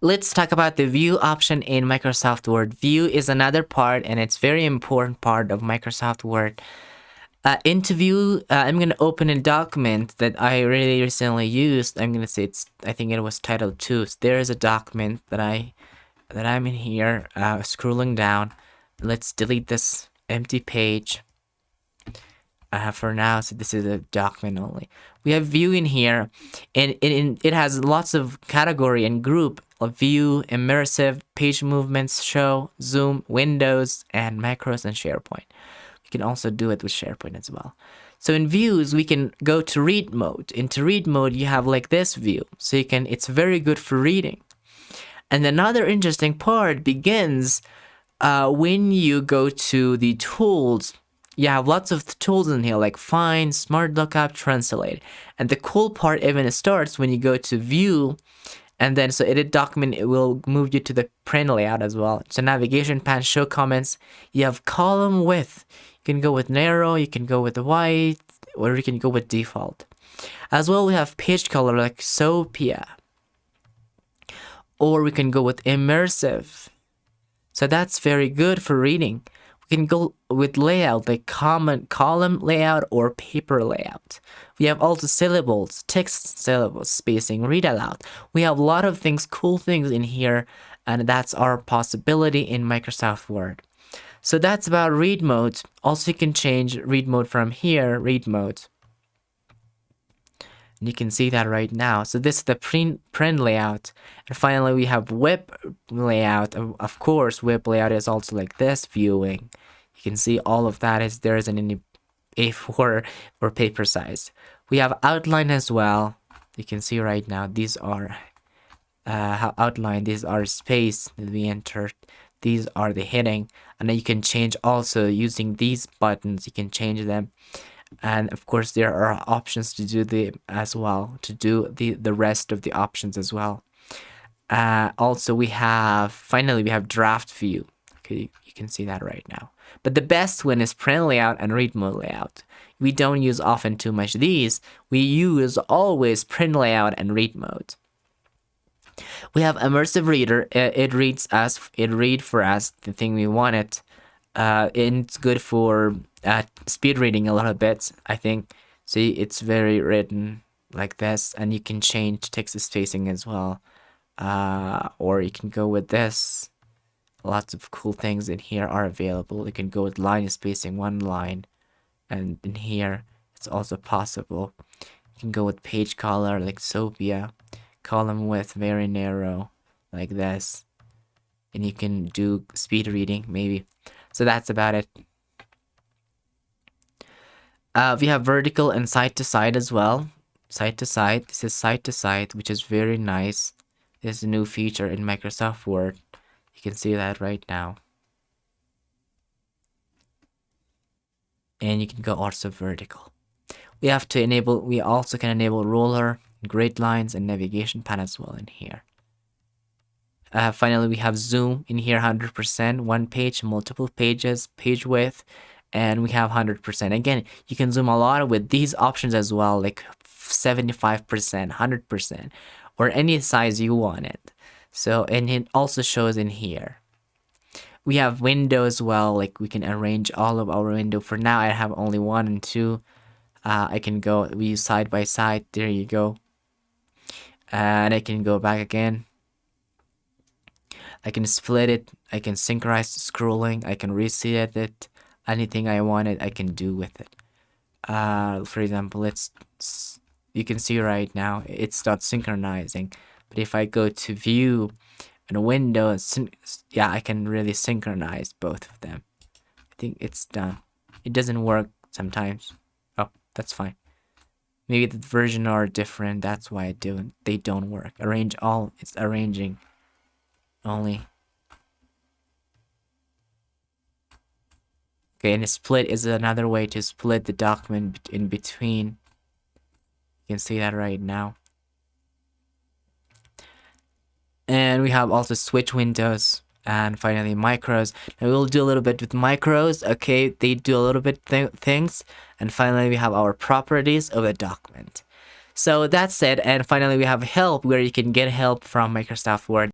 Let's talk about the view option in Microsoft Word. View is another part, and it's very important part of Microsoft Word. Into View, I'm gonna open a document that I really recently used. I'm gonna say I think it was titled 2. So there is a document that I'm in here, scrolling down. Let's delete this empty page. For now, so this is a document only. We have view in here, and it has lots of category and group of view, immersive, page movements, show, zoom, windows, and macros and SharePoint. You can also do it with SharePoint as well. So in views, we can go to read mode. Into read mode, you have like this view. So it's very good for reading. And another interesting part begins when you go to the tools. You have lots of tools in here like find, smart lookup, translate. And the cool part even starts when you go to view, and then so edit document, it will move you to the print layout as well. So navigation pane, show comments. You have column width. You can go with narrow, you can go with white, or you can go with default. As well, we have page color like sepia, or we can go with immersive. So that's very good for reading. We can go with layout like common column layout or paper layout. We have also syllables, text syllables, spacing, read aloud. We have a lot of things, cool things in here, and that's our possibility in Microsoft Word. So that's about read mode. Also, you can change read mode from here, read mode. And you can see that right now. So this is the print layout. And finally, we have web layout. Of course, web layout is also like this, viewing. You can see all of that is there isn't any A4 or paper size. We have outline as well. You can see right now, these are outline. These are space that we entered. These are the heading. And then you can change also using these buttons. You can change them. And of course, there are options to do the rest of the options as well. Also, finally we have draft view. Okay, you can see that right now. But the best one is print layout and read mode layout. We don't use often too much these. We use always print layout and read mode. We have immersive reader. It reads for us the thing we wanted. It's good for speed reading a little bit, I think. See, it's very written like this, and you can change text spacing as well. Or you can go with this. Lots of cool things in here are available. You can go with line spacing, one line, and in here it's also possible. You can go with page color like sepia, column width very narrow like this, and you can do speed reading maybe. So that's about it. We have vertical and side to side as well. Side to side. This is side to side, which is very nice. This is a new feature in Microsoft Word. You can see that right now. And you can go also vertical. We also can enable ruler, grid lines, and navigation pane as well in here. Finally, we have zoom in here, 100%, one page, multiple pages, page width, and we have 100%. Again, you can zoom a lot with these options as well, like 75%, 100%, or any size you want it. So, and it also shows in here. We have window as well, like we can arrange all of our window. For now, I have only 1 and 2. We use side by side, there you go. And I can go back again. I can split it, I can synchronize scrolling, I can reset it, anything I wanted I can do with it. For example, you can see right now it's not synchronizing, but if I go to view and window, yeah, I can really synchronize both of them. I think it's done. It doesn't work sometimes. Oh, that's fine. Maybe the version are different, that's why they don't work. Arrange all, it's arranging only. Okay, and a split is another way to split the document in between. You can see that right now. And we have also switch windows, and finally macros. Now we'll do a little bit with macros. Okay, they do a little bit things. And finally we have our properties of the document. So that's it. And finally we have help, where you can get help from Microsoft Word.